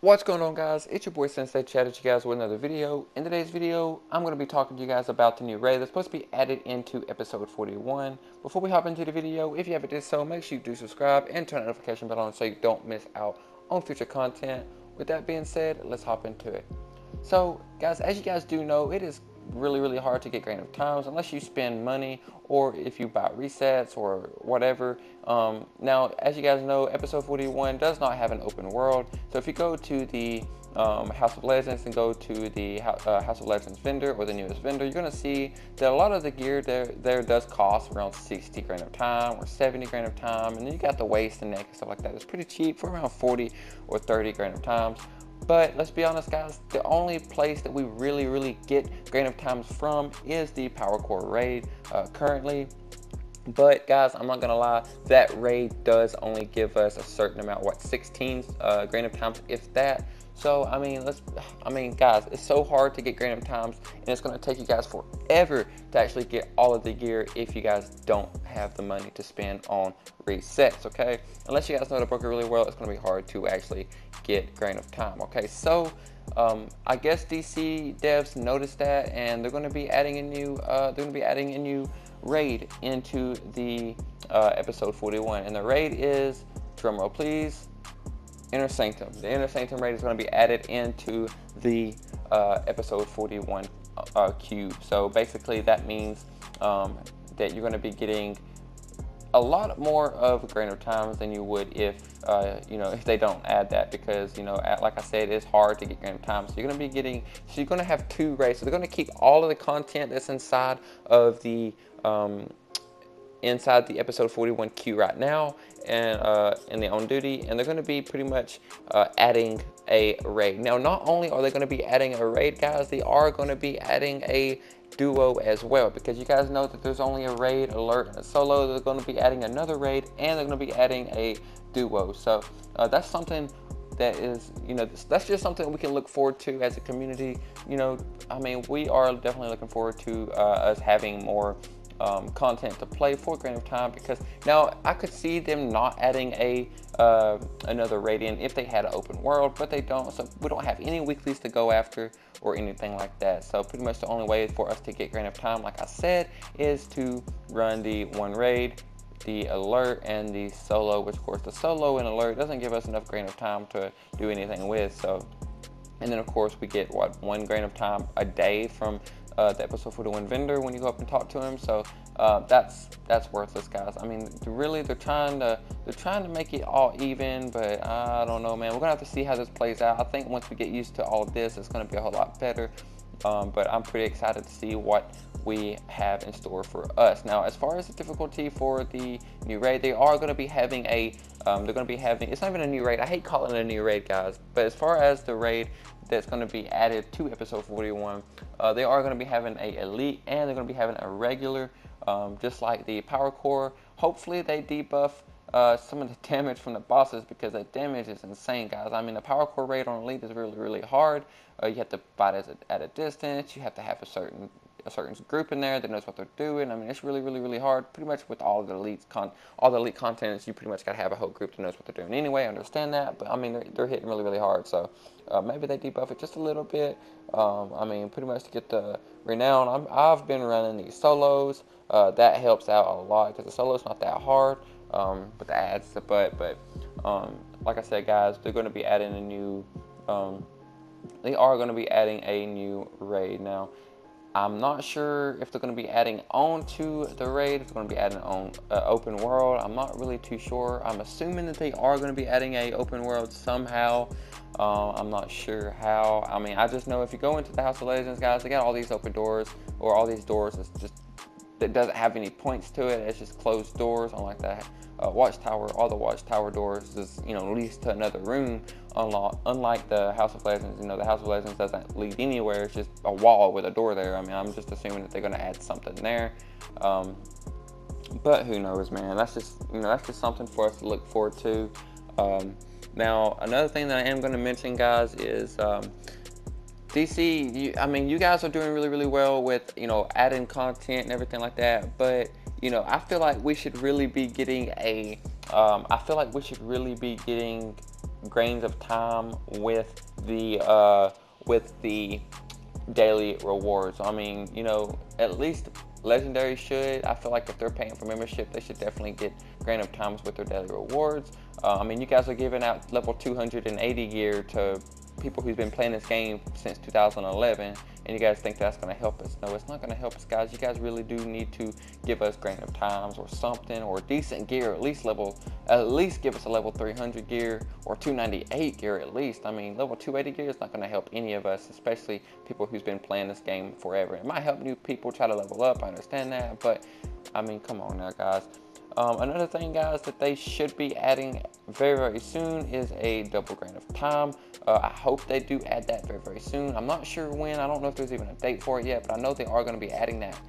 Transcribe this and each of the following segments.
What's going on, guys? It's your boy Sensei Chad at you guys with another video. In today's video, I'm going to be talking to you guys about the new raid that's supposed to be added into episode 41. Before we hop into the video, if you haven't did so, make sure you do subscribe and turn the notification bell on so you don't miss out on future content. With that being said, let's hop into it. So, guys, as you guys do know, it is really hard to get Grain of Times unless you spend money or if you buy resets or whatever. Now, as you guys know, episode 41 does not have an open world. So if you go to the House of Legends and go to the House of Legends vendor or the newest vendor, you're going to see that a lot of the gear there does cost around 60 Grain of Time or 70 Grain of Time. And then you got the waist and neck and stuff like that. It's pretty cheap for around 40 or 30 Grain of Times. But let's be honest, guys, the only place that we really get Grain of Times from is the Power Core raid currently. But guys, I'm not gonna lie, that raid does only give us a certain amount, 16 Grain of Times, if that. So I mean, guys, it's so hard to get Grain of Times, and it's gonna take you guys forever to actually get all of the gear if you guys don't have the money to spend on resets. Okay, unless you guys know the broker really well, it's gonna be hard to actually get Grain of Time. Okay, so I guess DC devs noticed that, and they're gonna be adding a new raid into the episode 41, and the raid is, drumroll please, Inner Sanctum. The Inner Sanctum raid is going to be added into the episode 41 cube. So basically that means that you're going to be getting a lot more of Grain of Times than you would if if they don't add that, because like I said, it's hard to get Grain of Times. So you're going to have two raids. So they're going to keep all of the content that's inside of the episode 41 queue right now, and in the on duty, and they're going to be pretty much adding a raid. Now, not only are they going to be adding a raid, guys, they are going to be adding a duo as well, because you guys know that there's only a raid, alert, and a solo. They're going to be adding another raid, and they're going to be adding a duo. So that's something that is, that's just something we can look forward to as a community. I mean, we are definitely looking forward to us having more content to play for Grain of Time, because now I could see them not adding another Radiant if they had an open world, but they don't. So we don't have any weeklies to go after or anything like that. So pretty much the only way for us to get Grain of Time, like I said, is to run the one raid, the alert, and the solo, which of course the solo and alert doesn't give us enough Grain of Time to do anything with. So, and then of course we get 1 Grain of Time a day from the episode 41 vendor when you go up and talk to him. So that's worthless, guys. I mean, really, they're trying to make it all even, but I don't know, man. We're gonna have to see how this plays out. I think once we get used to all of this, it's gonna be a whole lot better. But I'm pretty excited to see what we have in store for us. Now, as far as the difficulty for the new raid, they are going to be having it's not even a new raid. I hate calling it a new raid, guys, but as far as the raid that's going to be added to episode 41, they are going to be having a elite, and they're going to be having a regular, just like the Power Core. Hopefully they debuff some of the damage from the bosses, because the damage is insane, guys. I mean, the Power Core raid on elite is really hard. You have to fight at a distance. You have to have a certain group in there that knows what they're doing. I mean, it's really hard. Pretty much with all the elite content, you pretty much gotta have a whole group that knows what they're doing. Anyway, I understand that, but I mean, they're hitting really hard. So maybe they debuff it just a little bit. I mean, pretty much to get the renown. I've been running these solos. That helps out a lot, because the solo's not that hard. But the ads, but like I said, guys, they're going to be adding a new. They are going to be adding a new raid. Now, I'm not sure if they're going to be adding on to the raid, if they're going to be adding on open world. I'm not really too sure. I'm assuming that they are going to be adding a open world somehow. I'm not sure how. I mean, I just know if you go into the House of Legends, guys, they got all these open doors, or all these doors that doesn't have any points to it. It's just closed doors, unlike that watchtower. All the watchtower doors is leads to another room. Unlike the House of Legends, the House of Legends doesn't lead anywhere. It's just a wall with a door there. I mean, I'm just assuming that they're going to add something there. But who knows, man? That's just something for us to look forward to. Now, another thing that I am going to mention, guys, is DC. I mean, you guys are doing really well with adding content and everything like that. But I feel like we should really be getting grains of time with the daily rewards. I mean, you know, at least Legendary should. I feel like if they're paying for membership, they should definitely get grain of times with their daily rewards. I mean, you guys are giving out level 280 gear to people who's been playing this game since 2011, and you guys think that's going to help us. No, it's not going to help us, guys. You guys really do need to give us grain of times or something, or decent gear, at least give us a level 300 gear or 298 gear at least. I mean, level 280 gear is not going to help any of us, especially people who's been playing this game forever. It might help new people try to level up, I understand that, but I mean, come on now, guys. Another thing, guys, that they should be adding very, very soon is a double grain of time. I hope they do add that very, very soon. I'm not sure when. I don't know if there's even a date for it yet, but I know they are going to be adding that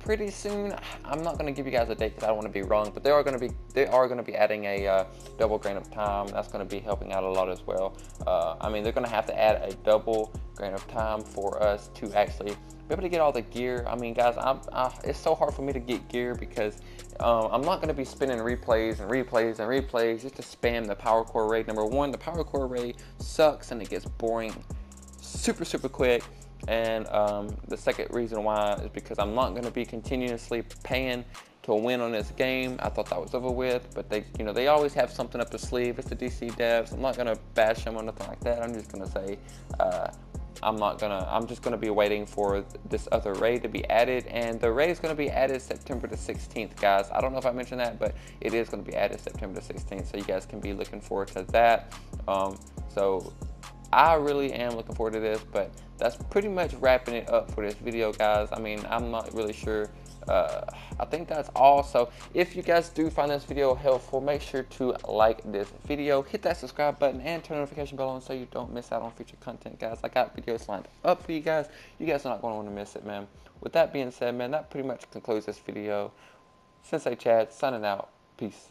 pretty soon. I'm not going to give you guys a date because I don't want to be wrong, but they are going to be adding a double grain of time. That's going to be helping out a lot as well. I mean, they're going to have to add a double grain of time for us to actually be able to get all the gear. I mean, guys, it's so hard for me to get gear because I'm not going to be spinning replays and replays and replays just to spam the Power Core raid. Number one, the Power Core raid sucks and it gets boring super, super quick. And the second reason why is because I'm not going to be continuously paying to win on this game. I thought that was over with, but they always have something up their sleeve. It's the DC devs. I'm not going to bash them or nothing like that. I'm just going to say I'm just going to be waiting for this other raid to be added, and the raid is going to be added September the 16th, guys. I don't know if I mentioned that, but it is going to be added September the 16th, so you guys can be looking forward to that. So I really am looking forward to this, but that's pretty much wrapping it up for this video, guys. I mean, I'm not really sure. I think that's all. So if you guys do find this video helpful, make sure to like this video, hit that subscribe button, and turn the notification bell on so you don't miss out on future content, guys. I got videos lined up for you guys. You guys are not going to want to miss it, man. With that being said, man, that pretty much concludes this video. Sensei Chad signing out. Peace.